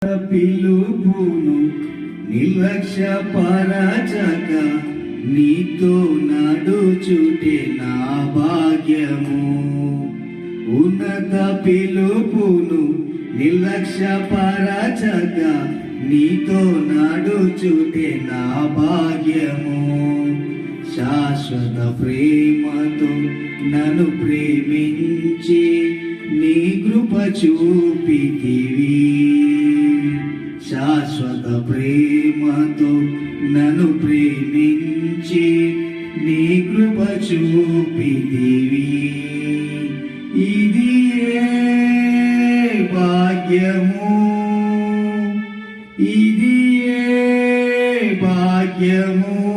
పిలుపును నిర్లక్ష్య పరచక నీతో నడుచుటే నా భాగ్యము. ఉన్నత పిలుపును నిర్లక్ష్య పరచక నీతో నడుచుటే నా భాగ్యము. శాశ్వత ప్రేమతో నన్ను ప్రేమించి నీ కృప చూపితివి. శాశ్వత ప్రేమతో నన్ను ప్రేమించి నీ కృప చూపితివి. ఇది భాగ్యము, ఇది భాగ్యము.